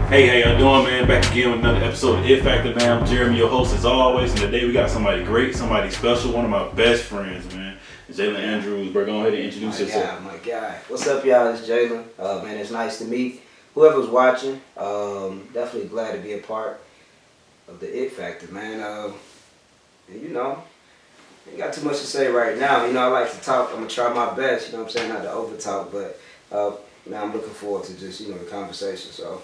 Hey, how y'all doing, man? Back again with another episode of It Factor, man. I'm Jeremy, your host as always, and today we got somebody great, somebody special, one of my best friends, man. Jalan Andrews, bro. Go ahead and introduce yourself. My guy. What's up, y'all? It's Jalen. Man, it's nice to meet whoever's watching. Definitely glad to be a part of the It Factor, man. And you know, ain't got too much to say right now. You know, I like to talk. I'm gonna try my best. You know what I'm saying? Not to over talk, but now I'm looking forward to just the conversation. So.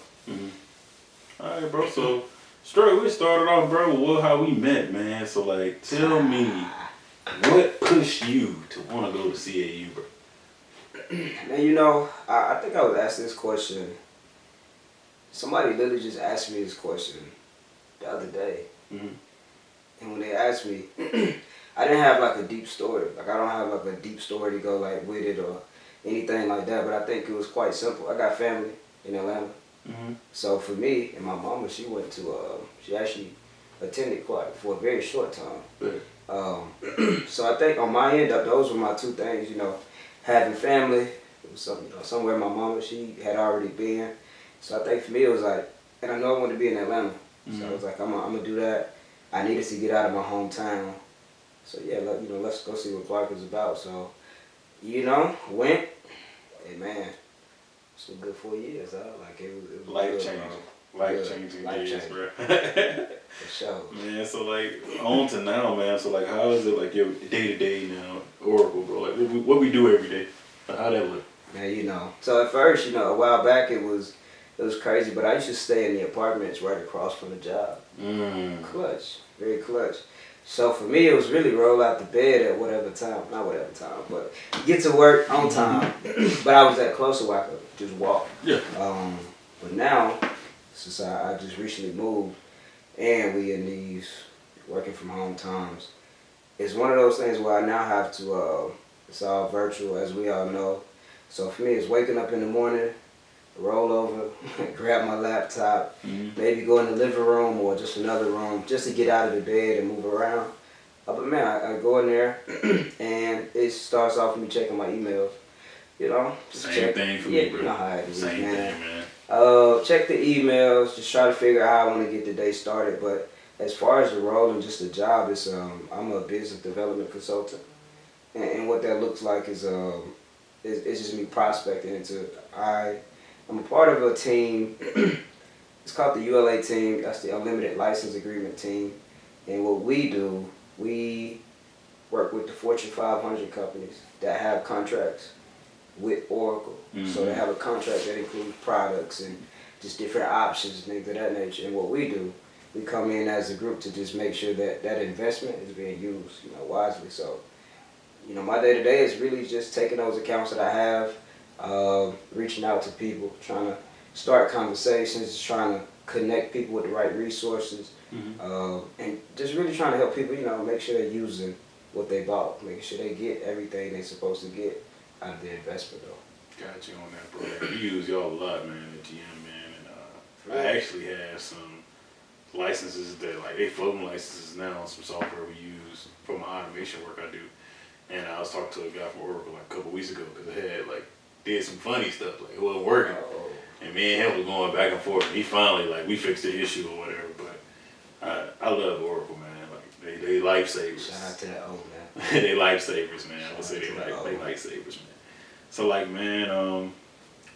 All right, bro. So straight, we started off, bro, with how we met, man. So like, tell me, what pushed you to want to go to CAU, bro? Man, I think I was asked this question. Somebody literally just asked me this question the other day. And when they asked me, I didn't have like a deep story. Like I don't have like a deep story to go like with it or anything like that. But I think it was quite simple. I got family in Atlanta. So for me and my mama, she went to she actually attended Clark for a very short time. So I think on my end, those were my two things. Having family. It was somewhere my mama, she had already been. So I think for me it was like, and I know I wanted to be in Atlanta. So I was like, I'm gonna do that. I needed to get out of my hometown. So yeah, let's go see what Clark is about. So, went, and man, some good 4 years, huh? Like it was life changing years, bro. For sure. Man, so like on to now, man. So like, how is it like your day to day now, Oracle, bro? Like what we do every day? Like, how that look? Man, so at first, a while back it was crazy, but I used to stay in the apartments right across from the job. Clutch, very clutch. So for me, it was really roll out the bed at not whatever time, but get to work on time. But I was that close so I could just walk. Yeah. But now, since I just recently moved, and we in these working from home times, it's one of those things where I now have to, it's all virtual, as we all know. So for me, it's waking up in the morning, roll over, grab my laptop, maybe go in the living room or just another room just to get out of the bed and move around. But man, I go in there and it starts off with me checking my emails. Just Same thing for me, bro. You know how it is, Same thing, man. Check the emails, just try to figure out how I want to get the day started. But as far as the role and just the job, it's I'm a business development consultant, and what that looks like is it's just me prospecting into I'm a part of a team. It's called the ULA team. That's the Unlimited License Agreement team. And what we do, we work with the Fortune 500 companies that have contracts with Oracle. So they have a contract that includes products and just different options and things of that nature. And what we do, we come in as a group to just make sure that that investment is being used, wisely. So, my day-to-day is really just taking those accounts that I have, reaching out to people, trying to start conversations, trying to connect people with the right resources, and just really trying to help people, make sure they're using what they bought, making sure they get everything they're supposed to get out of their investment, though. Got you on that, bro. We use y'all a lot, man, at GM, man. And I actually have some licenses that, like, they floating licenses now on some software we use for my automation work I do. And I was talking to a guy from Oracle like a couple weeks ago because I had did some funny stuff, like it wasn't working. And me and him was going back and forth. And he finally we fixed the issue or whatever. But I love Oracle, man. Like they lifesavers. Shout out to that old man. They lifesavers, man. I would say they lifesavers, man. So man,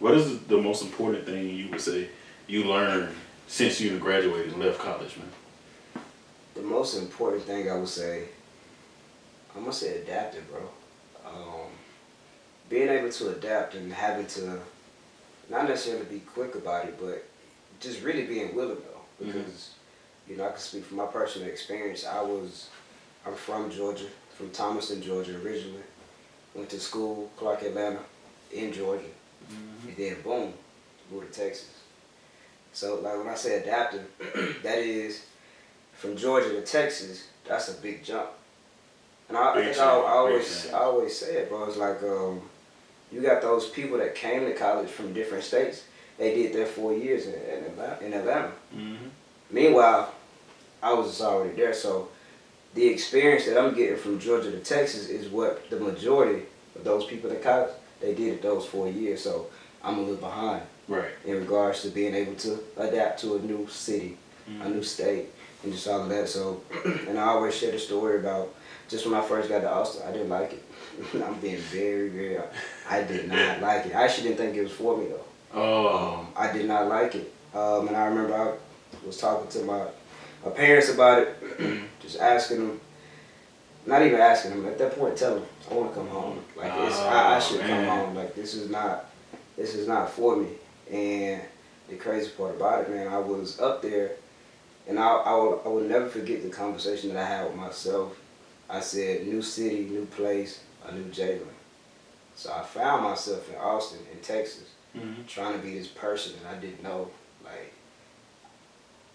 what is the most important thing you would say you learned since you graduated and left college, man? The most important thing I would say, I'm gonna say adapting, bro. Being able to adapt and having to not necessarily be quick about it, but just really being willing, though. Because, I can speak from my personal experience. I'm from Georgia, from Thomaston, Georgia originally. Went to school, Clark, Atlanta, in Georgia. And then, boom, moved to Texas. So, when I say adapting, that is from Georgia to Texas, that's a big jump. And I always say it, bro. It's like, you got those people that came to college from different states. They did their 4 years in Atlanta. Meanwhile, I was already there. So the experience that I'm getting from Georgia to Texas is what the majority of those people in college, they did it those 4 years. So I'm a little behind. Right. in regards to being able to adapt to a new city, a new state, and just all of that. So, and I always share the story about just when I first got to Austin, I didn't like it. I'm being very, very, I did not like it. I actually didn't think it was for me though. Oh. I did not like it. And I remember I was talking to my parents about it, just asking them, not even asking them, at that point telling them, I want to come home. Like I should come home. Like this is not for me. And the crazy part about it, man, I was up there, and I will never forget the conversation that I had with myself. I said, new city, new place, a new Jalen. So I found myself in Austin, in Texas, trying to be this person that I didn't know. Like,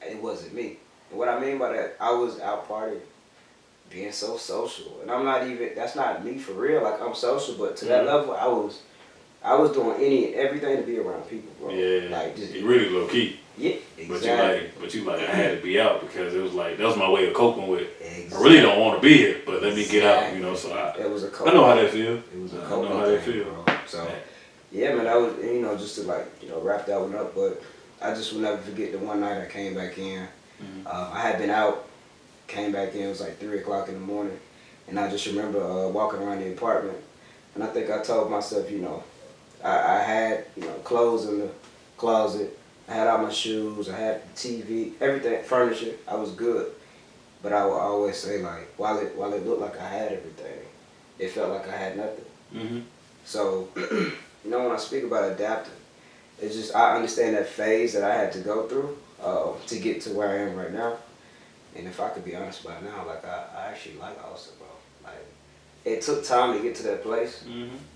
it wasn't me. And what I mean by that, I was out partying, being so social. And I'm not even, that's not me for real. Like, I'm social, but to that level, I was doing any and everything to be around people, bro. Yeah. Like, just, you really low key. Yeah, exactly. But you like, I had to be out because it was like, that was my way of coping with, Exactly. I really don't want to be here, but let me get out, you know, so it was a I know how that feel. It was a I coping know how that thing, feel. bro. So, yeah, man, that was, you know, just to like, you know, wrap that one up, but I just will never forget the one night I came back in. I had been out, came back in, it was like 3 o'clock in the morning, and I just remember walking around the apartment, and I think I told myself, you know, I had, you know, clothes in the closet, I had all my shoes, I had the TV, everything, furniture, I was good. But I would always say, like, while it looked like I had everything, it felt like I had nothing. So, you know, when I speak about adapting, it's just, I understand that phase that I had to go through to get to where I am right now. And if I could be honest about now, like, I actually like Austin, bro. Like, it took time to get to that place,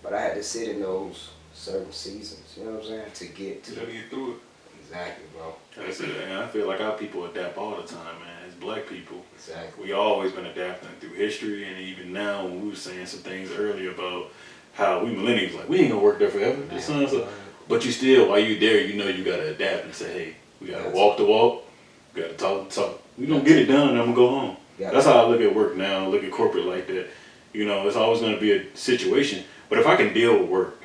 but I had to sit in those certain seasons, you know what I'm saying, to get to get through it. Exactly, bro. That's it, and I feel like our people adapt all the time, man. As black people, Exactly. we always been adapting through history, and even now when we were saying some things earlier about how we millennials, like, we ain't gonna work there forever. But you still, while you there, you know you gotta adapt and say, hey, we gotta walk the walk, we gotta talk the talk. We gonna get it done, and I'm gonna go home. That's how I look at work now, look at corporate like that. You know, it's always gonna be a situation, but if I can deal with work,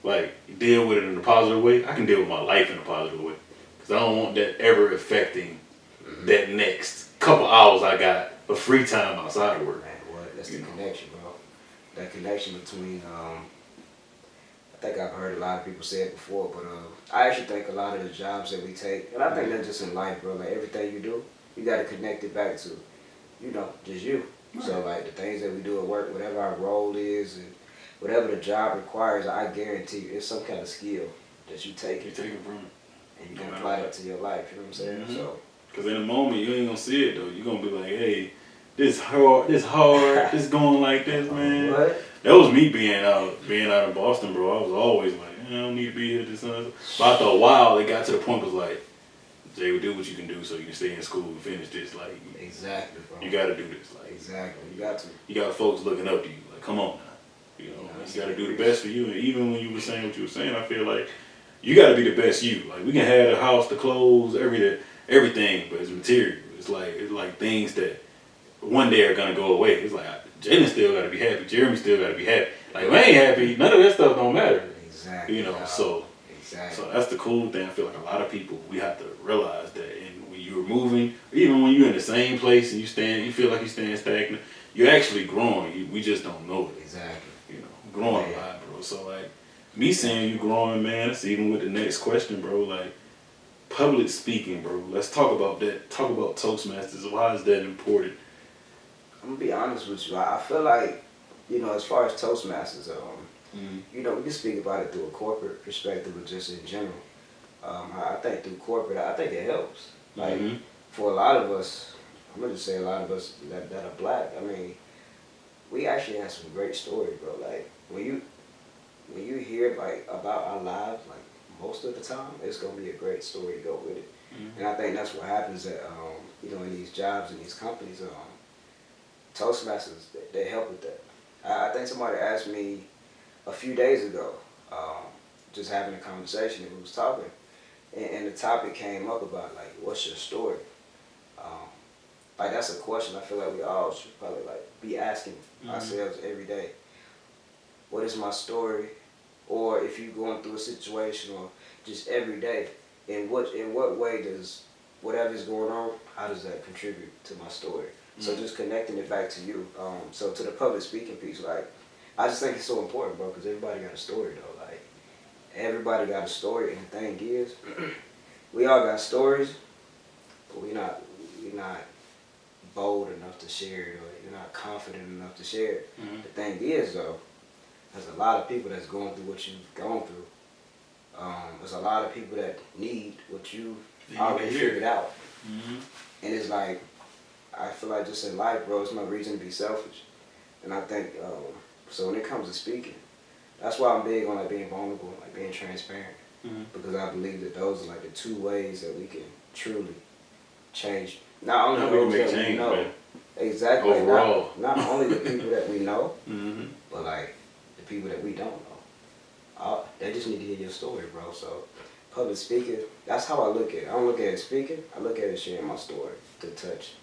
like, deal with it in a positive way, I can deal with my life in a positive way. Because I don't want that ever affecting that next couple hours I got of free time outside of work. Man, what? That's the connection, bro. That connection between, I think I've heard a lot of people say it before, but I actually think a lot of the jobs that we take, and I think that's just in life, bro, like everything you do, you got to connect it back to, you know, just you. Right. So, like, the things that we do at work, whatever our role is, and whatever the job requires, I guarantee you, it's some kind of skill that you take it from it. And you can apply that to your life, you know what I'm saying? So, because in the moment, you ain't going to see it, though. You're going to be like, hey, this hard, this going like this, man. What? That was me being out in Boston, bro. I was always like, I don't need to be here this time. But after a while, it got to the point was like, Jay, will do what you can do so you can stay in school and finish this. Like, exactly, bro. You got to do this. Like, exactly, you got to. You got folks looking up to you. Like, come on now. You know, you got to do the best for you. And even when you were saying what you were saying, I feel like you got to be the best you. Like, we can have the house, the clothes, everything, but it's material. It's like things that one day are gonna go away. It's like Jalen still got to be happy. Jeremy still got to be happy. Like, if I ain't happy, none of that stuff don't matter. Exactly. You know, so that's the cool thing. I feel like a lot of people, we have to realize that. And when you're moving, even when you're in the same place and you feel like you're staying stagnant, you're actually growing. We just don't know it. Exactly. You know, growing a lot, bro. So, like, me saying you growing, man, that's even with the next question, bro. Like, public speaking, bro. Let's talk about that. Talk about Toastmasters. Why is that important? I'm going to be honest with you. I feel like, you know, as far as Toastmasters, you know, we can speak about it through a corporate perspective or just in general. I think through corporate, I think it helps. Like, for a lot of us, I'm going to just say a lot of us that are black, I mean, we actually have some great stories, bro. Like, when you hear, like, about our lives, like, most of the time, it's going to be a great story to go with it. And I think that's what happens at, you know, in these jobs and these companies. Toastmasters, they help with that. I think somebody asked me a few days ago, just having a conversation, and we was talking, and the topic came up about, like, what's your story? Like, that's a question I feel like we all should probably, like, be asking ourselves every day. What is my story? Or if you're going through a situation, or just every day. In what way does whatever's going on, how does that contribute to my story? So just connecting it back to you. So to the public speaking piece, like I just think it's so important, bro, because everybody got a story though. Like everybody got a story, and the thing is, we all got stories, but we not bold enough to share it, or you're not confident enough to share it. The thing is though, there's a lot of people that's going through what you've gone through. There's a lot of people that need what you've already figured out. And it's like, I feel like just in life, bro, it's no reason to be selfish. And I think, so when it comes to speaking, that's why I'm big on like being vulnerable, like being transparent. Because I believe that those are like the two ways that we can truly change. Not only those that we know, exactly. Overall, not only the people that we know, but like the people that we don't know. They just need to hear your story, bro. So public speaking, that's how I look at it. I don't look at it speaking. I look at it sharing my story to touch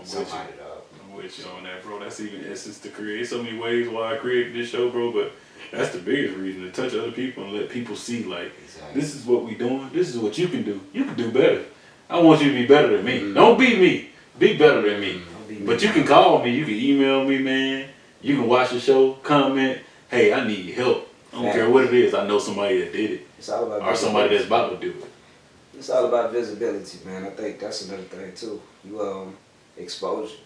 somebody, dog. I'm with you on that, bro. That's even essence to create. So many ways why I created this show, bro. But that's the biggest reason, to touch other people and let people see, like, this is what we doing. This is what you can do. You can do better. I want you to be better than me. Don't beat me. Be better than me. But you can call me. You can email me, man. You can watch the show, comment. Hey, I need help. I don't care what it is. I know somebody that did it. It's all about or somebody that's about to do it. It's all about visibility, man. I think that's another thing too. You exposure.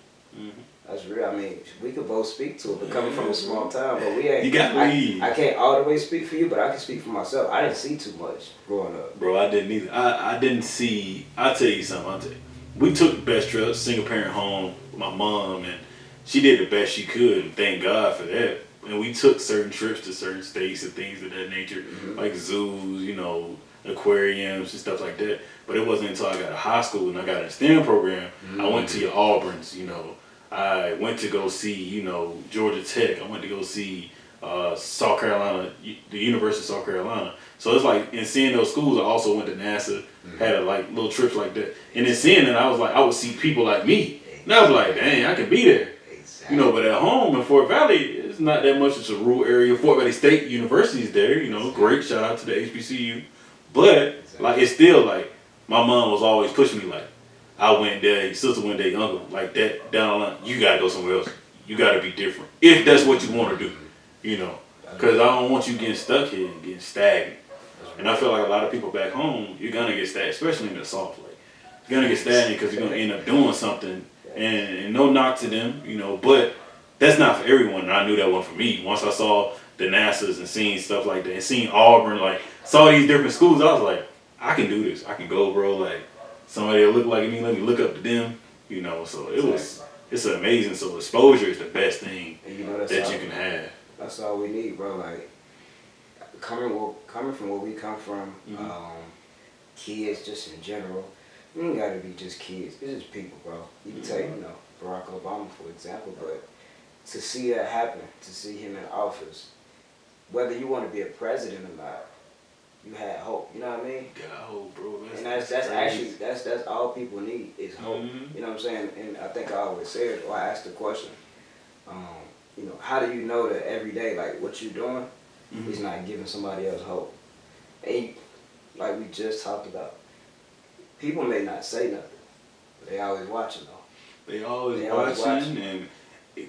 That's real. I mean, we could both speak to it, but coming from a small town, but we ain't. You got me. I can't all the way speak for you, but I can speak for myself. I didn't see too much growing up. Bro, I didn't either. I didn't see. I'll tell you something. We took the best trip, single parent home with my mom, and she did the best she could, and thank God for that. And we took certain trips to certain states and things of that nature, like zoos, you know, aquariums and stuff like that. But it wasn't until I got to high school and I got a STEM program, I went to your Auburns, you know. I went to go see, you know, Georgia Tech. I went to go see South Carolina, the University of South Carolina. So it's like, in seeing those schools, I also went to NASA, had a, like little trips like that. And in seeing it, I was like, I would see people like me. And I was like, dang, I can be there. You know, but at home in Fort Valley, it's not that much. It's a rural area. Fort Valley State University is there, you know, great. Shout out to the HBCU. But, like, it's still like, my mom was always pushing me, like, I went there, your sister went there, your uncle, like that, down the line, you gotta go somewhere else. You gotta be different. If that's what you wanna do, you know. Because I don't want you getting stuck here and getting stagnant. And I feel like a lot of people back home, you're gonna get stagnant, especially in the South. Like, you're gonna get stagnant because you're gonna end up doing something. And no knock to them, you know, but that's not for everyone. And I knew that wasn't for me. Once I saw the NASA's and seeing stuff like that, and seeing Auburn, like, saw these different schools, I was like, I can do this. I can go, bro. Like, somebody that look like me, let me look up to them, you know. So it's amazing. So exposure is the best thing that you can have. That's all we need, bro. Like, coming from where we come from, kids just in general, you ain't gotta be just kids. It's just people, bro. You can take, you know, Barack Obama, for example, but to see that happen, to see him in office, whether you want to be a president or not, you had hope. You know what I mean? Got hope, bro. And that's actually that's all people need is hope. You know what I'm saying? And I think I always said, or I asked the question, you know, how do you know that every day, like what you're doing, is not giving somebody else hope? And like we just talked about, people may not say nothing, but they always watching though. They always watching, and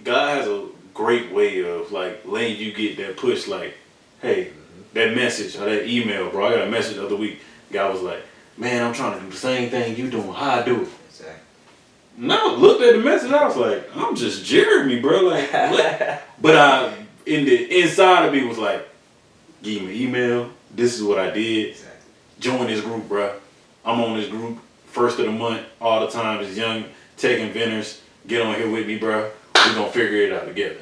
God has a great way of like letting you get that push, like, hey, that message or that email, bro. I got a message the other week. Guy was like, man, I'm trying to do the same thing you doing. How I do it? Exactly. No, looked at the message. I was like, I'm just Jeremy, bro. Like, what? But in the inside of me was like, give me an email. This is what I did. Exactly. Join this group, bro. I'm on this group first of the month all the time. This young tech inventors, get on here with me, bro. We're gonna figure it out together.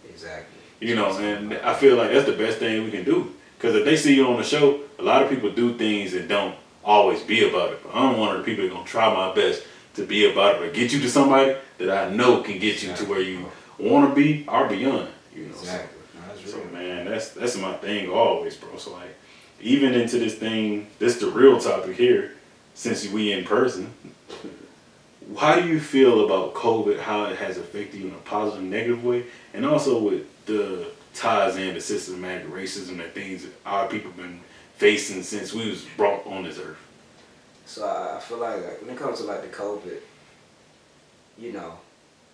Exactly. You know, and I feel like that's the best thing we can do. Because if they see you on the show, a lot of people do things and don't always be about it. But I'm one of the people that going to try my best to be about it or get you to somebody that I know can get you to where you want to be or beyond. You know, exactly. So man, that's my thing always, bro. So like, even into this thing, this the real topic here, since we in person. How do you feel about COVID, how it has affected you in a positive, negative way? And also with the ties in the systematic racism that things that our people been facing since we was brought on this earth? So I feel like when it comes to like the COVID,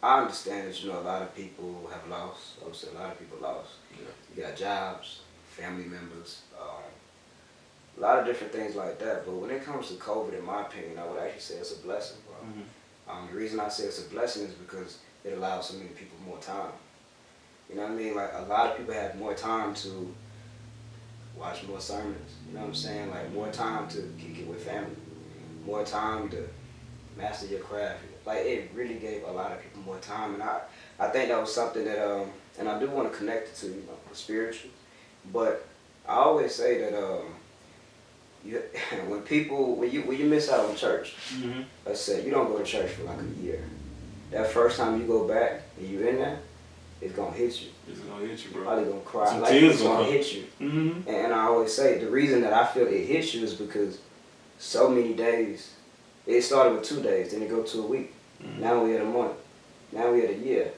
I understand that a lot of people have lost. I would say a lot of people lost. Yeah. You got jobs, family members, a lot of different things like that. But when it comes to COVID, in my opinion, I would actually say it's a blessing, bro. The reason I say it's a blessing is because it allows so many people more time. You know what I mean? Like, a lot of people have more time to watch more sermons. You know what I'm saying? Like, more time to kick it with family. More time to master your craft. Like, it really gave a lot of people more time. And I think that was something that, and I do want to connect it to, the spiritual. But I always say that, when you miss out on church, let's say you don't go to church for like a year. That first time you go back and you're in there, it's gonna hit you. It's gonna hit you, bro. You're probably gonna cry. Some like tears it's gonna hit you. And I always say the reason that I feel it hits you is because so many days. It started with 2 days, then it go to a week. Now we at a month. Now we at a year.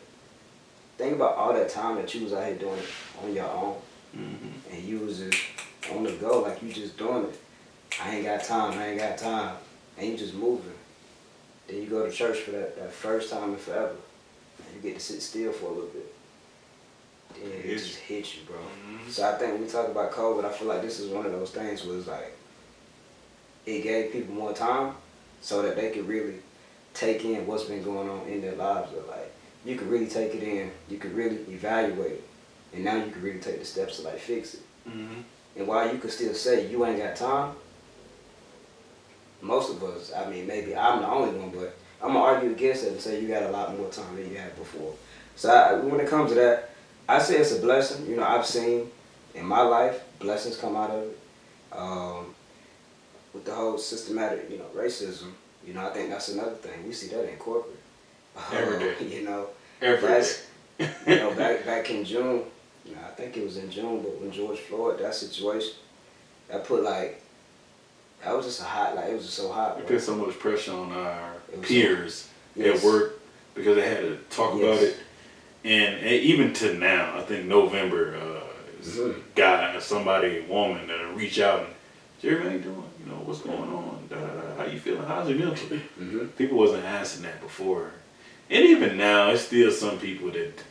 Think about all that time that you was out here doing it on your own, and you was just on the go, like you just doing it. I ain't got time, and you just moving. Then you go to church for that first time in forever, and you get to sit still for a little bit. Then it just hits you, bro. So I think when we talk about COVID, I feel like this is one of those things where it's like, it gave people more time so that they could really take in what's been going on in their lives. Or like, you could really take it in, you could really evaluate it, and now you can really take the steps to like fix it. And while you could still say you ain't got time, most of us, I mean, maybe I'm the only one, but I'm gonna argue against it and say you got a lot more time than you had before. So when it comes to that, I say it's a blessing. I've seen in my life blessings come out of it. With the whole systematic, racism, I think that's another thing. We see that in corporate. Every day. Every that's, day. back in June, I think it was in June, but when George Floyd, that situation, that was just it was just so hot. It put so much pressure on our peers at work because they had to talk about it. And even to now, I think November, a woman that'll reach out and, Jerry, how you doing? What's going on? How you feeling? How's your mentally? People wasn't asking that before. And even now, it's still some people that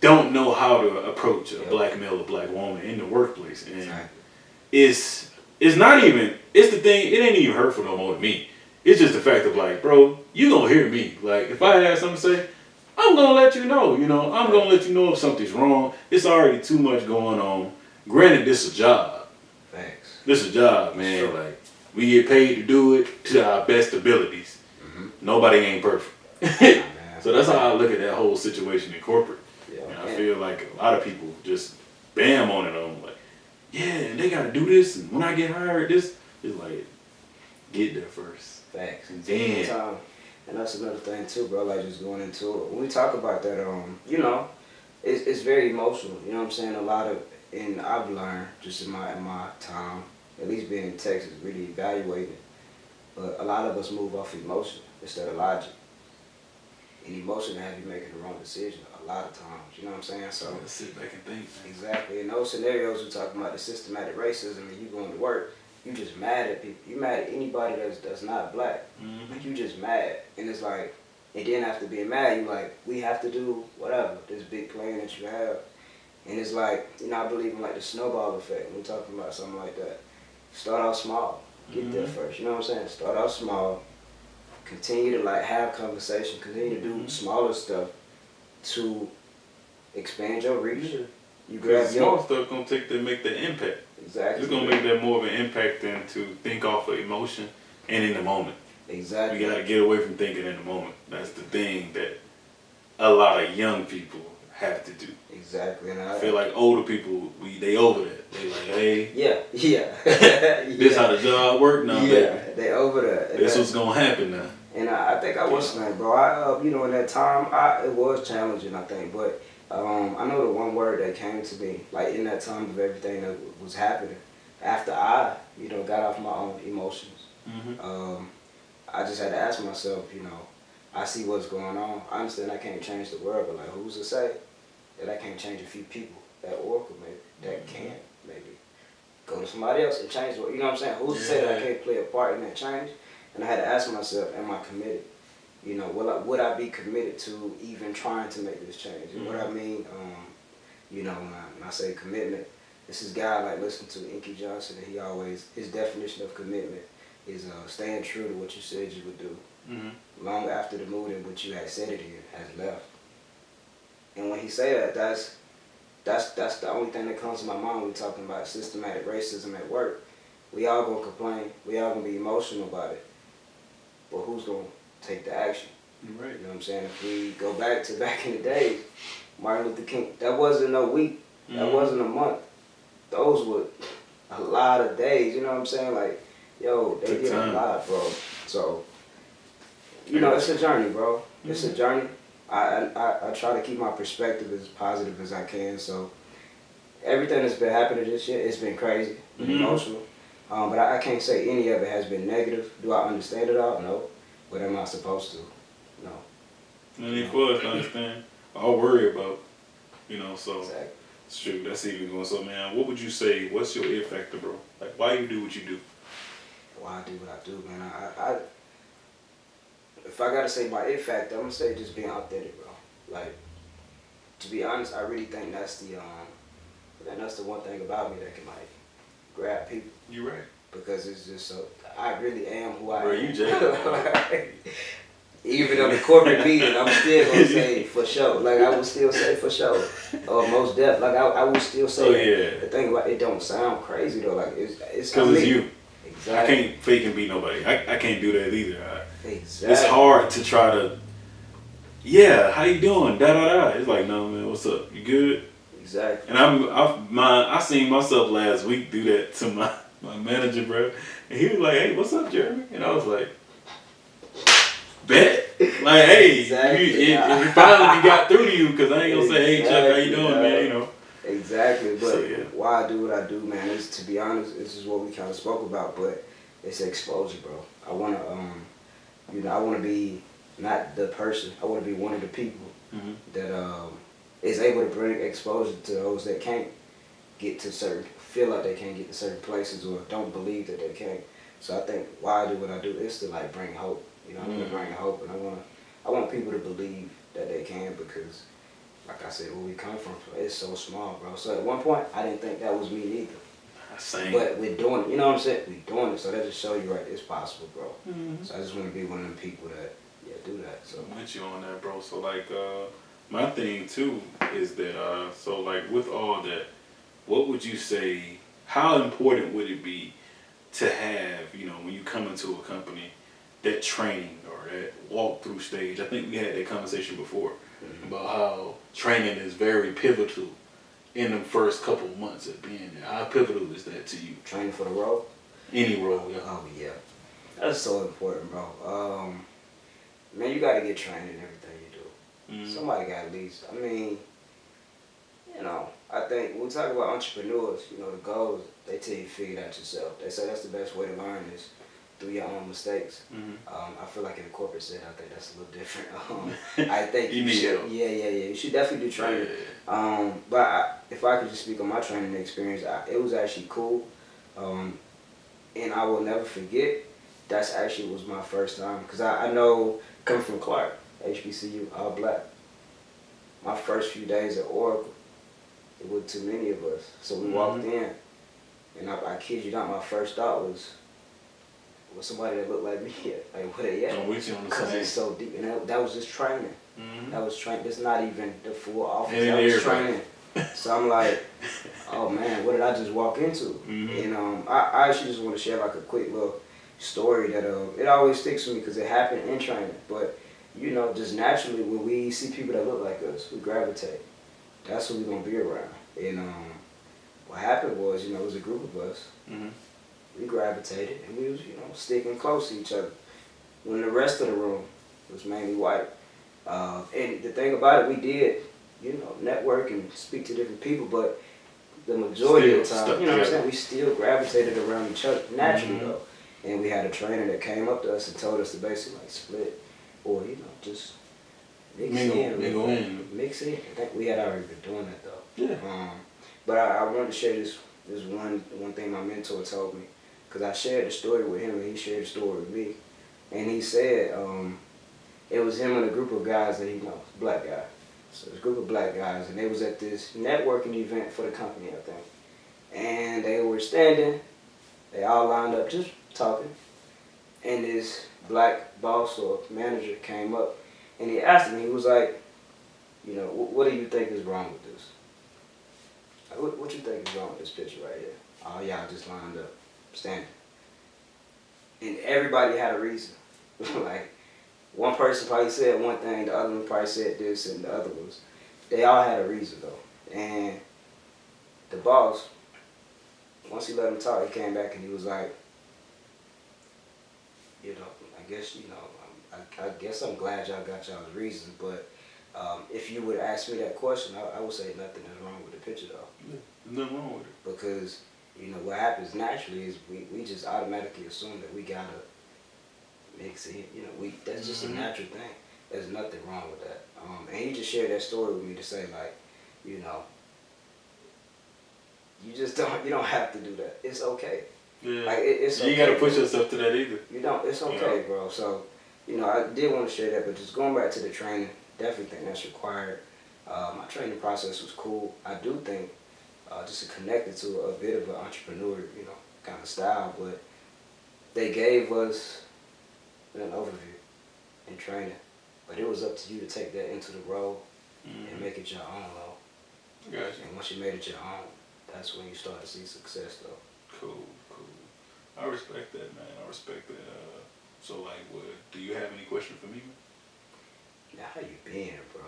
don't know how to approach a black male or black woman in the workplace. And it's not even, it's the thing, it ain't even hurtful no more to me. It's just the fact of like, bro, you gonna hear me. Like, if I have something to say, I'm gonna let you know. I'm gonna let you know if something's wrong. It's already too much going on. Granted, this is a job. Thanks. This is a job, man. Sure. Like, we get paid to do it to our best abilities. Nobody ain't perfect. So that's how I look at that whole situation in corporate. And I feel like a lot of people just bam on it on like, yeah, and they gotta do this, and when I get hired, this is like, get there first. Facts. And then, and that's another thing too, bro. Like, just going into it. When we talk about that, it's very emotional. You know what I'm saying? And I've learned just in my time, at least being in Texas, really evaluating. But a lot of us move off emotion instead of logic. And emotion have you making the wrong decision a lot of times. You know what I'm saying? So sit back and think. Exactly. In those scenarios, we're talking about the systematic racism, and you going to work, you just mad at people. You mad at anybody that's not black. Like, you just mad, and it's like, and then after being mad, you like, we have to do whatever this big plan that you have. And it's like, I believe in like the snowball effect when we're talking about something like that. Start out small. Get there first. You know what I'm saying? Start out small. Continue to like have conversation. Continue to do smaller stuff to expand your reach. You grab small stuff gonna make the impact. Exactly. It's gonna make that more of an impact than to think off of emotion and in the moment. Exactly. We gotta get away from thinking in the moment. That's the thing that a lot of young people have to do. Exactly. And I feel like older people, they over that. They like, hey, this how the job work now, baby. They over that. This what's gonna happen now. And I think I was saying, bro, in that time, it was challenging, I think, but I know the one word that came to me, like in that time of everything that was happening, after I, got off my own emotions, I just had to ask myself, I see what's going on. I understand I can't change the world, but like, who's to say that I can't change a few people, that Oracle maybe, that can maybe. go to somebody else and change the world. You know what I'm saying? Who's to say that I can't play a part in that change? And I had to ask myself, am I committed? You know, would I be committed to even trying to make this change? And what I mean, you know, when I say commitment, this is guy like listening to Inky Johnson, and his definition of commitment is staying true to what you said you would do, long after the mood in which you had said it in has left. And when he say that, that's the only thing that comes to my mind when we're talking about systematic racism at work. We all gonna complain, we all gonna be emotional about it, but who's gonna take the action? You're right. You know what I'm saying? If we go back in the days, Martin Luther King, that wasn't a week, that wasn't a month. Those were a lot of days, you know what I'm saying? Like, yo, they did a lot, bro. So, you know, it's a journey, bro. It's a journey. I try to keep my perspective as positive as I can. So, everything that's been happening this year, it's been crazy, emotional. But I can't say any of it has been negative. Do I understand it all? No. But am I supposed to? No. And it for us to understand. I'll worry about, you know, so. Exactly. It's true. That's even going. So, man, what would you say? What's your ear factor, bro? Like, why you do what you do? Why I do what I do, man. I if I gotta say my ear factor, I'm gonna say just being authentic, bro. Like, to be honest, I really think that's the one thing about me that can like grab people. You right. Because it's just so I really am who I am. Bro, you Jay. Even on the corporate meeting, I'm still gonna say for sure. Like I would still say for sure, or most def. Like I would still say. Oh yeah. The thing about it don't sound crazy though. Like it's because it's you. Exactly. I can't fake and be nobody. I can't do that either. Exactly. It's hard to try to. Yeah, how you doing? Da da da. It's like, no man, what's up? You good? Exactly. And I seen myself last week do that to my manager, bro. And he was like, hey, what's up, Jeremy? And I was like, bet. Like, hey, exactly. it finally got through to you because I ain't gonna say, hey, Chuck, how you doing, man? You know. Exactly, but So, yeah. why I do what I do, man, is to be honest, this is what we kind of spoke about, but it's exposure, bro. I wanna, I wanna be not the person. I wanna be one of the people that is able to bring exposure to those that can't get to feel like they can't get to certain places or don't believe that they can. So I think why I do what I do is to like bring hope. You know, I want to bring hope, and I want people to believe that they can because, like I said, where we come from, it's so small, bro. So at one point, I didn't think that was me neither. Same. But we're doing it. You know what I'm saying? We're doing it, so that just show you right, it's possible, bro. So I just want to be one of them people that do that. So I'm with you on that, bro. So like, my thing too is that so like with all that, what would you say? How important would it be to have, you know, when you come into a company, that training or that walk-through stage? I think we had that conversation before about how training is very pivotal in the first couple of months of being there. How pivotal is that to you? training for the role? Any role, yeah. Oh yeah, that's so important, bro. Man, you got to get trained in everything you do. Somebody got at least. I mean, you know, I think when we talk about entrepreneurs, you know, the goals, they tell you to figure it out yourself. They say that's the best way to learn is through your own mistakes. I feel like in the corporate setting, I think that's a little different. I think you need help. Yeah. You should definitely do training. But if I could just speak on my training experience, it was actually cool. And I will never forget, that's actually was my first time. Because I know, coming from Clark, HBCU, all black, my first few days at Oracle, it was too many of us. So we walked in, and I kid you not, my first thought was somebody that looked like me. Like, where they at? I'm with you on the Because same. it's so deep. And that was just training. That was training. It's not even the full office. And that was training. So I'm like, oh man, what did I just walk into? And I actually just want to share like a quick little story that it always sticks with me because it happened in training. But you know, just naturally when we see people that look like us, we gravitate. That's who we're gonna be around. And what happened was, you know, it was a group of us. We gravitated and we was, you know, sticking close to each other. When the rest of the room was mainly white. And the thing about it, we did, you know, network and speak to different people, but the majority of the time, you know what I'm saying, we still gravitated around each other naturally though. And we had a trainer that came up to us and told us to basically like split or, you know, just mix in. I think we had already been doing that though. Yeah. But I wanted to share this This one thing my mentor told me, because I shared the story with him and he shared the story with me, and he said it was him and a group of guys that he knows, black guy. So it's a group of black guys, and they was at this networking event for the company, I think. And they were standing, they all lined up just talking, and this black boss or manager came up, and he asked him, he was like, you know, what do you think is wrong with this? Like, what you think is wrong with this picture right here? Oh, y'all just lined up, standing. And everybody had a reason. Like, one person probably said one thing, the other one probably said this, and the other ones. They all had a reason, though. And the boss, once he let him talk, he came back and he was like, you know, I guess I'm glad y'all got y'all's reasons, but if you would ask me that question, I would say nothing is wrong with the picture, though. Yeah, there's nothing wrong with it. Because, you know, what happens naturally is we just automatically assume that we gotta mix it. You know, that's just a natural thing. There's nothing wrong with that. And he just shared that story with me to say, like, you know, you don't have to do that. It's okay. Yeah. Like it's okay. You ain't gotta push yourself to that either. You don't. It's okay, bro. So, you know, I did want to share that, but just going back to the training, definitely think that's required. My training process was cool. I do think just to connect it to a bit of an entrepreneur, you know, kind of style, but they gave us an overview in training, but it was up to you to take that into the role and make it your own, though. Gotcha. And once you made it your own, that's when you start to see success, though. Cool. I respect that, man. I respect that. So, like, do you have any question for me, man? Now, how you been, bro?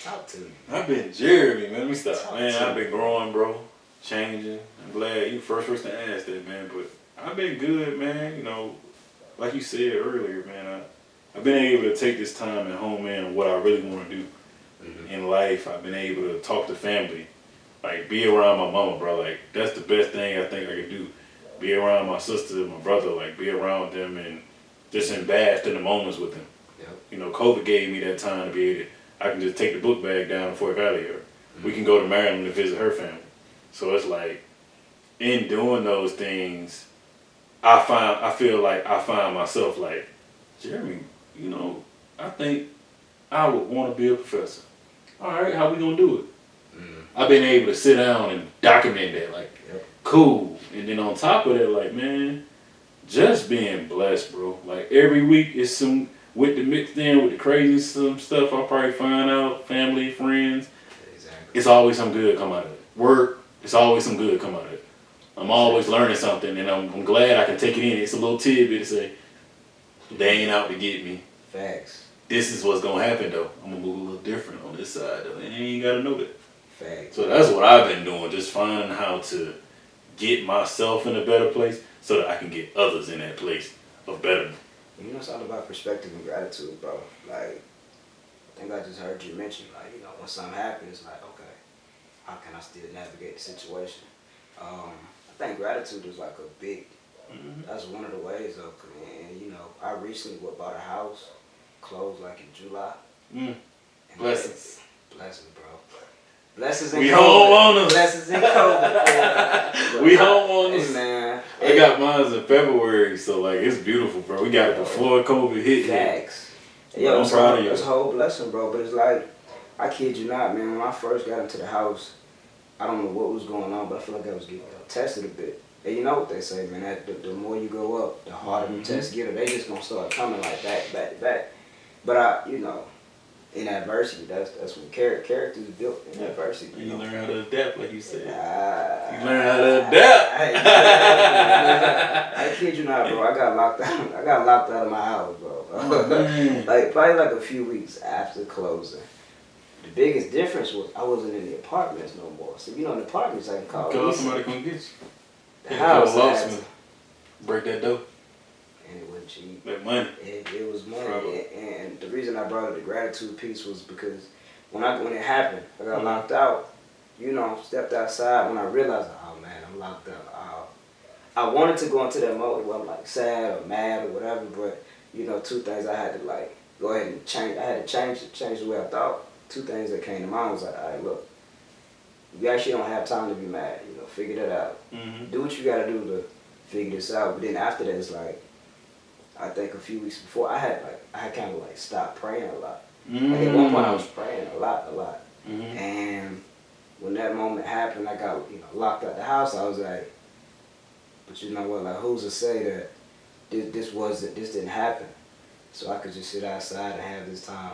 Talk to me. I've been Jeremy, man. Let me stop. Talk Man, to I've been growing, bro. Changing. I'm glad you the first person to ask that, man. But I've been good, man. You know, like you said earlier, man, I've been able to take this time at home, man, what I really want to do in life. I've been able to talk to family. Like, be around my mama, bro. Like, that's the best thing I think I could do. Be around my sister and my brother. Like, be around them and just invest in the moments with them. Yep. You know, COVID gave me that time to be able to, I can just take the book bag down to Fort Valley, or we can go to Maryland to visit her family. So it's like, in doing those things, I feel like I find myself like, Jeremy, you know, I think I would want to be a professor. All right, how we gonna do it? I've been able to sit down and document that, like, cool. And then on top of that, like, man, just being blessed, bro. Like, every week is some, with the mixed in with the crazy some stuff I'll probably find out, family, friends. Exactly. It's always some good come out of it. Work, it's always some good come out of it. I'm always learning something, and I'm glad I can take it in. It's a little tidbit to say, they ain't out to get me. Facts. This is what's gonna happen, though. I'm gonna move a little different on this side, though, and you ain't gotta know that. Facts. So that's what I've been doing, just finding how to get myself in a better place so that I can get others in that place of betterment. You know, it's all about perspective and gratitude, bro. Like, I think I just heard you mention, like, you know, when something happens, like, okay, how can I still navigate the situation? I think gratitude is like a big, that's one of the ways, though. And, you know, I recently bought a house, closed like in July. And Blessings. Blessings, bro. Blessings in We COVID. homeowners. Blessings in COVID. We homeowners. Hey, man. I got mine in February, so like it's beautiful, bro. We got it before COVID hit. Facts. Yeah, I'm proud of you. It's a whole blessing, bro. But it's like, I kid you not, man. When I first got into the house, I don't know what was going on, but I feel like I was getting tested a bit. And you know what they say, man. That the more you go up, the harder the tests get. Or they just gonna start coming like back to back. But you know, in adversity, that's when character is built in adversity. You learn how to adapt, like you said. You learn how to adapt. I kid you not, bro. I got locked out. I got locked out of my house, bro. Like probably like a few weeks after closing. The biggest difference was I wasn't in the apartments no more. So you know, in the apartments I can call somebody come get you. The house locksmith. Break that door. And it wasn't cheap. That money. It was money. And the reason I brought up the gratitude piece was because when it happened, I got locked out. You know, stepped outside when I realized, oh man, I'm locked out. I wanted to go into that mode where I'm like sad or mad or whatever, but you know, two things I had to like go ahead and change. I had to change the way I thought. Two things that came to mind was like, all right, look, You actually don't have time to be mad. You know, figure that out. Mm-hmm. Do what you gotta do to figure this out. But then after that, it's like, I think a few weeks before, I had kind of like stopped praying a lot. Like at one point, I was praying a lot. Mm-hmm. And when that moment happened, I got locked out the house. I was like, but you know what? Like, who's to say that this didn't happen? So I could just sit outside and have this time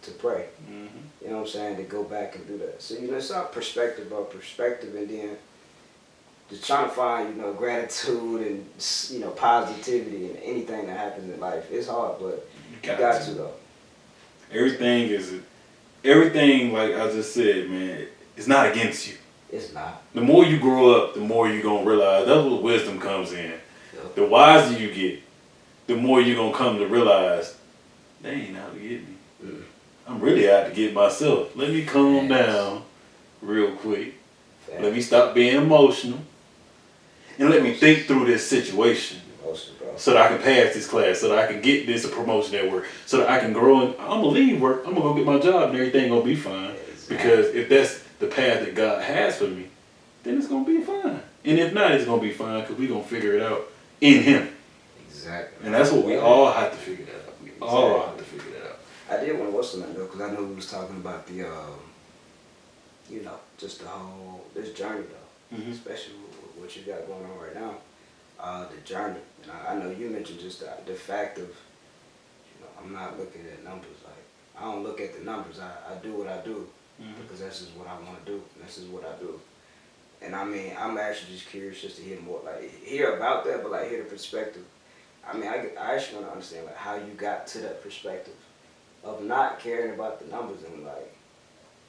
to pray. Mm-hmm. You know what I'm saying? To go back and do that. So it's all perspective, bro. Perspective, and then just trying to find gratitude and positivity in anything that happens in life. It's hard, but you got to though. Everything like I just said, man, it's not against you. It's not. The more you grow up, the more you're gonna realize that's where wisdom comes in. Yep. The wiser you get, the more you're gonna come to realize they ain't out to get me. Mm. I'm really out to get myself. Let me calm down real quick. Facts. Let me stop being emotional. And let me think through this situation. So that I can pass this class, so that I can get this a promotion at work, so that I can grow and I'm gonna leave work, I'm gonna go get my job and everything gonna be fine. Exactly. Because if that's the path that God has for me, then it's gonna be fine. And if not, it's gonna be fine because we're gonna figure it out in Him. Exactly. And that's what we all have to figure that out. We all have to figure that out. I did want to watch something though, because I know we was talking about the, just the whole, this journey though, especially with what you got going on right now. The journey. And I know you mentioned just the fact of, I'm not looking at numbers. Like, I don't look at the numbers. I do what I do because that's just what I want to do. And this is what I do. And I mean, I'm actually just curious just to hear more, like, hear about that, but like hear the perspective. I mean, I actually want to understand like how you got to that perspective of not caring about the numbers and like,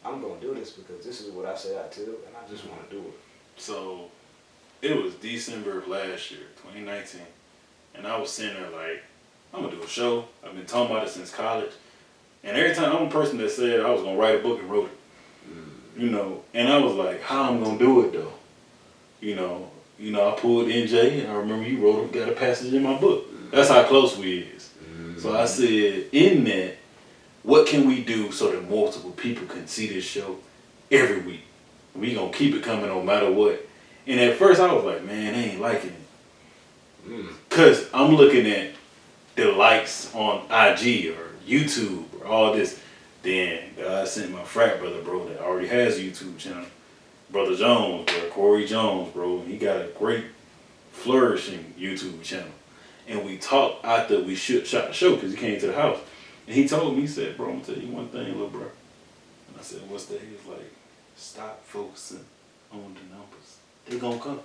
I'm going to do this because this is what I said I do and I just want to do it. So, it was December of last year, 2019, and I was sitting there like, I'm gonna do a show. I've been talking about it since college, and every time I'm a person that said I was gonna write a book and wrote it, and I was like, how I'm gonna do it though, I pulled NJ, and I remember he got a passage in my book. That's how close we is. So I said, in that, what can we do so that multiple people can see this show every week? We gonna keep it coming no matter what. And at first I was like, man, they ain't liking it. Because I'm looking at the likes on IG or YouTube or all this. Then God sent my frat brother, bro, that already has a YouTube channel. Brother Jones, bro, Corey Jones, bro. He got a great, flourishing YouTube channel. And we talked after we shot the show because he came to the house. And he told me, he said, bro, I'm going to tell you one thing, little bro. And I said, what's that? He was like, stop focusing on the numbers. They gonna come.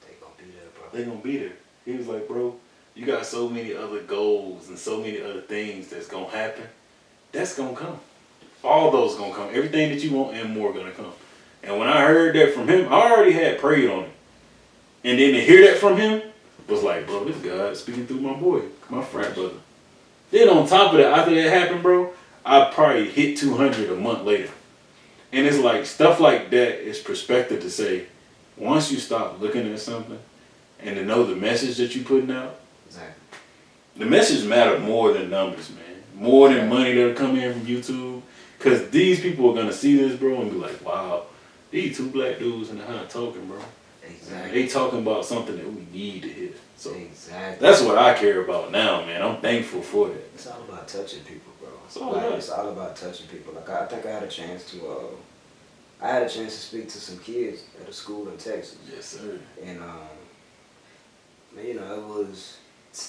They gonna be there, bro. They gonna be there. He was like, bro, you got so many other goals and so many other things that's gonna happen. That's gonna come. All those gonna come. Everything that you want and more gonna come. And when I heard that from him, I already had prayed on it. And then to hear that from him was like, bro, this God speaking through my boy, my frat brother. Then on top of that, after that happened, bro, I probably hit 200 a month later. And it's like, stuff like that is perspective to say, once you stop looking at something and to know the message that you're putting out, exactly. The message matter more than numbers, man. More than money that'll come in from YouTube. Because these people are going to see this, bro, and be like, wow, these two black dudes in the house talking, bro. Exactly. They talking about something that we need to hear. So exactly. That's what I care about now, man. I'm thankful for that. It's all about touching people, bro. It's It's all about touching people. Like, I think I had a chance to speak to some kids at a school in Texas. Yes, sir. And it was,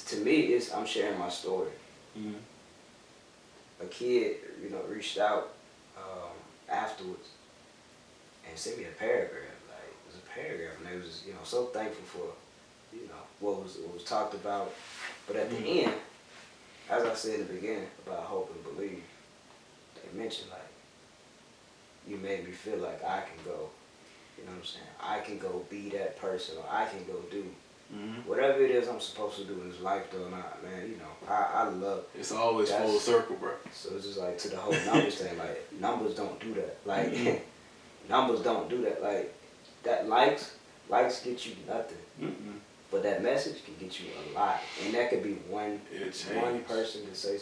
to me, I'm sharing my story. Mm-hmm. A kid, reached out afterwards and sent me a paragraph. Like, it was a paragraph, and they was just, so thankful for, what was talked about. But at the end, as I said in the beginning about hope and believe, they mentioned like, you made me feel like I can go, you know what I'm saying? I can go be that person, or I can go do whatever it is I'm supposed to do in this life, though. Not, man, I love it. It's always full circle, bro. So it's just like, to the whole numbers thing, like, numbers don't do that. Like, numbers don't do that. Like, that likes get you nothing. But that message can get you a lot. And that could be one person to say,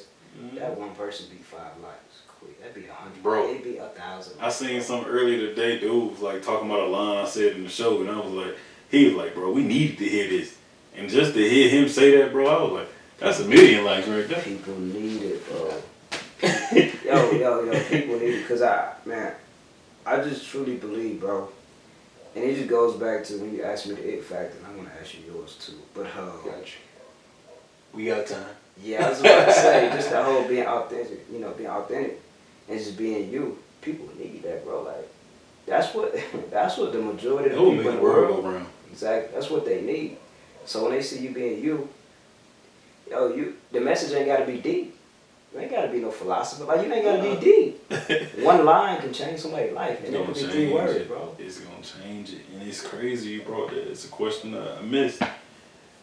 That one person beat 5 likes. Quick. That'd be 100. Bro. It'd be 1,000. I seen something earlier today. Dude was like talking about a line I said in the show, and I was like, he was like, bro, we needed to hear this, and just to hear him say that, bro, I was like, that's 1,000,000 likes right there. People need it, bro. yo, people need it. Cause I just truly believe, bro. And it just goes back to when you asked me the it factor, and I want to ask you yours too. But We got time. yeah, I was about to say, just that whole being authentic, being authentic and just being you. People need that, bro. Like, that's what the majority of the people in the world go around. Exactly. That's what they need. So when they see you being you, the message ain't gotta be deep. You ain't gotta be no philosopher. Like, you ain't gotta be deep. One line can change somebody's life, and it can be 3 words, bro. It's gonna change it, and it's crazy you brought that. It's a question I missed.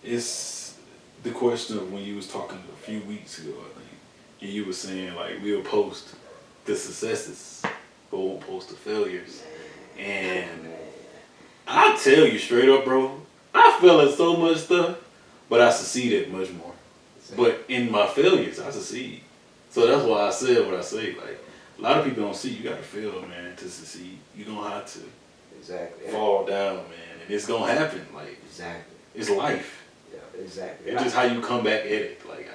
It's the question of when you was talking a few weeks ago, I think, and you were saying like we'll post the successes, but won't post the failures. And I tell you straight up, bro, I fail at so much stuff, but I succeed at much more. But in my failures, I succeed. So that's why I said what I say. Like, a lot of people don't see you gotta fail, man, to succeed. You gonna have to fall down, man, and it's gonna happen. Like, it's life. Yeah, exactly. It's just how you come back at it. Like,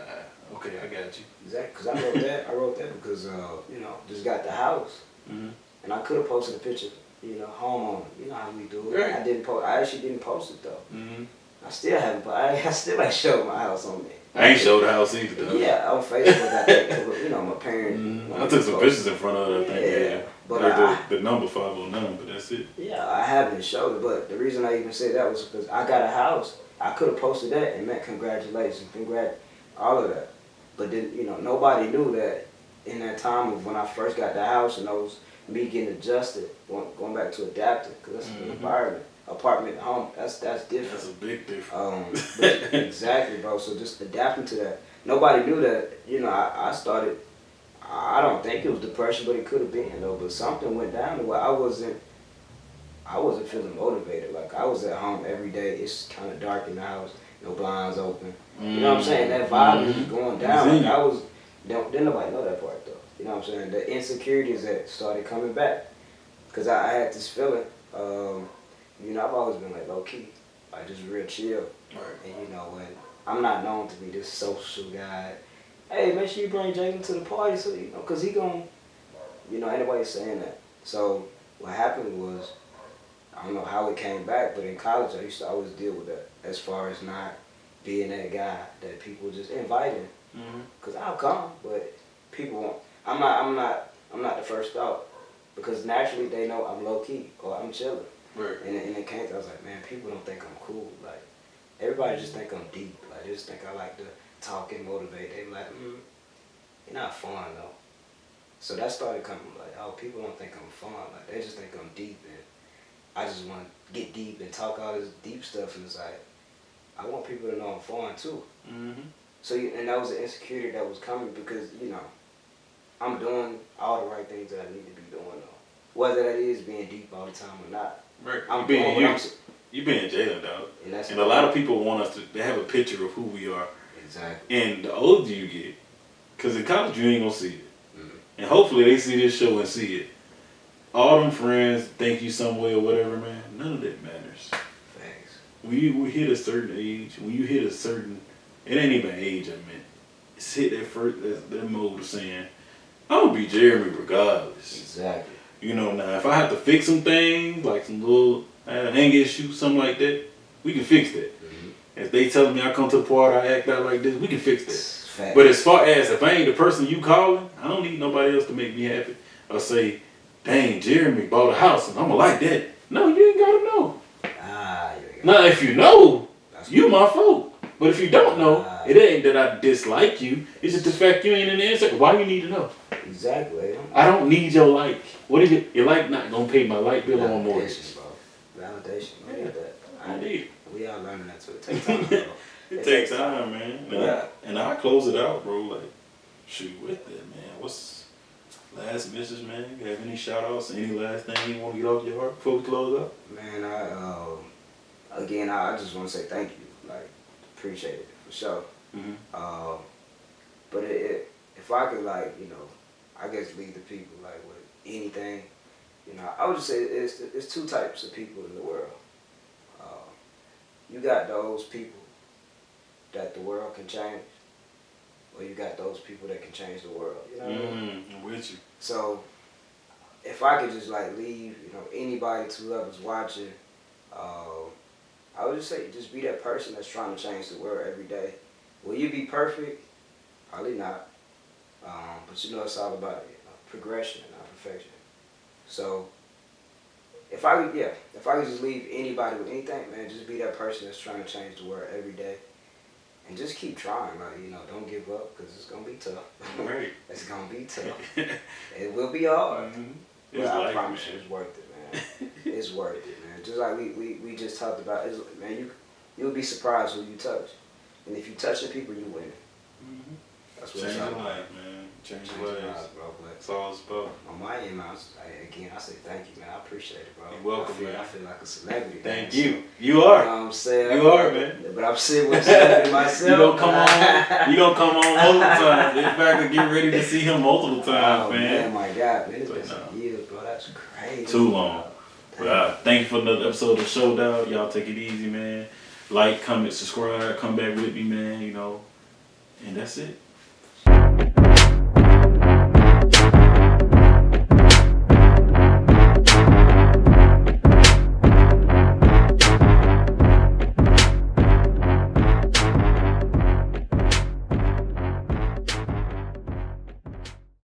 okay, I got you. Exactly. Cause I wrote that because just got the house, and I could have posted a picture. Homeowner. You know how we do it. Right. I actually didn't post it though. I still haven't. I still ain't showed my house on there. I ain't showed the house either, though. Yeah, on Facebook, I think, my parents. I took some pictures in front of it, I think, yeah. But like the number 509, but that's it. Yeah, I haven't showed it, but the reason I even said that was because I got a house. I could have posted that and meant congratulations, all of that. But then, nobody knew that in that time of when I first got the house and those me getting adjusted, going back to adapting, because that's an environment. Apartment, home, that's different. That's a big difference. Exactly, bro. So just adapting to that. Nobody knew that. I started. I don't think it was depression, but it could have been though. But something went down where I wasn't feeling motivated. Like, I was at home every day. It's kind of dark in the house. No blinds open. You know what I'm saying? That vibe was just going down. Like, didn't nobody know that part though. You know what I'm saying? The insecurities that started coming back, because I had this feeling. I've always been like low key, like just real chill. Right. And when I'm not known to be this social guy, hey, make sure you bring Jalen to the party, so cause he gon', anybody's saying that. So what happened was, I don't know how it came back, but in college I used to always deal with that, as far as not being that guy that people just inviting. Cause I'll come, but people won't. I'm not the first thought, because naturally they know I'm low key or I'm chilling. Right. And it came to, I was like, man, people don't think I'm cool. Like, everybody just think I'm deep. Like, they just think I like to talk and motivate. They be like, you're not fun though. So that started coming like, oh, people don't think I'm fun. Like, they just think I'm deep, and I just want to get deep and talk all this deep stuff. And it's like, I want people to know I'm fun too. So, and that was the insecurity that was coming because, I'm doing all the right things that I need to be doing though. Whether that is being deep all the time or not. Right. You being Jalen, dog. And a lot of people want us to, they have a picture of who we are. Exactly. And the older you get, because in college you ain't going to see it. And hopefully they see this show and see it. All them friends think you some way or whatever, man. None of that matters. Thanks. When you hit a certain age, it ain't even age I meant. It's hit that mode of saying, I'm going to be Jeremy regardless. Exactly. Now if I have to fix some things, like some little hang issue, something like that, we can fix that. If they telling me I come to the party, I act out like this, we can fix that. Fact. But as far as if I ain't the person you calling, I don't need nobody else to make me happy. Or say, dang, Jeremy bought a house and I'm like that. No, you ain't gotta know. Now if you know, you my fault. But if you don't know, it ain't that I dislike you. It's just the fact you ain't in the answer. Why you need to know? Exactly. I don't need your like. What is it? Your like not gonna pay my light bill on mortgage. Bro. Validation. I need that. I need it. We all learning that too. It takes time, bro. It takes time, man. And I close it out, bro. Like, shoot with that, man. What's last message, man? You have any shout outs? Any last thing you want to get off your heart before we close up? Man, I just want to say thank you. Like, appreciate it for sure. But it if I could like, I guess lead the people like with anything, I would just say it's two types of people in the world. You got those people that the world can change, or you got those people that can change the world. You know what I mean? I'm with you. So if I could just like leave, anybody to whoever's watching, I would just say just be that person that's trying to change the world every day. Will you be perfect? Probably not. But it's all about progression and not perfection. So if I could just leave anybody with anything, man, just be that person that's trying to change the world every day. And just keep trying, like, don't give up, because it's going to be tough. Right. It's going to be tough. It will be hard. Mm-hmm. But I promise you, it's worth it, man. It's worth it, man. Just like we just talked about, man, you'll be surprised who you touch. And if you touch the people, you win. Mm-hmm. That's what Change it's all your about. life, man. Change Change your your lives. lives, bro. But That's all it's about. on my end, man, I say thank you, man. I appreciate it, bro. You're welcome, I man. feel like a celebrity. Thank man. you. You You are. know what I'm saying? You are, man. But I'm sitting with celebrity myself. You gonna come on. You gonna come on multiple times. In fact, I get ready to see him multiple times, Oh, man. my God, man. It's But been no. some years, bro. That's crazy. Too long. But thank you for another episode of Showdown. Y'all take it easy, man. Like, comment, subscribe, come back with me, man. And that's it.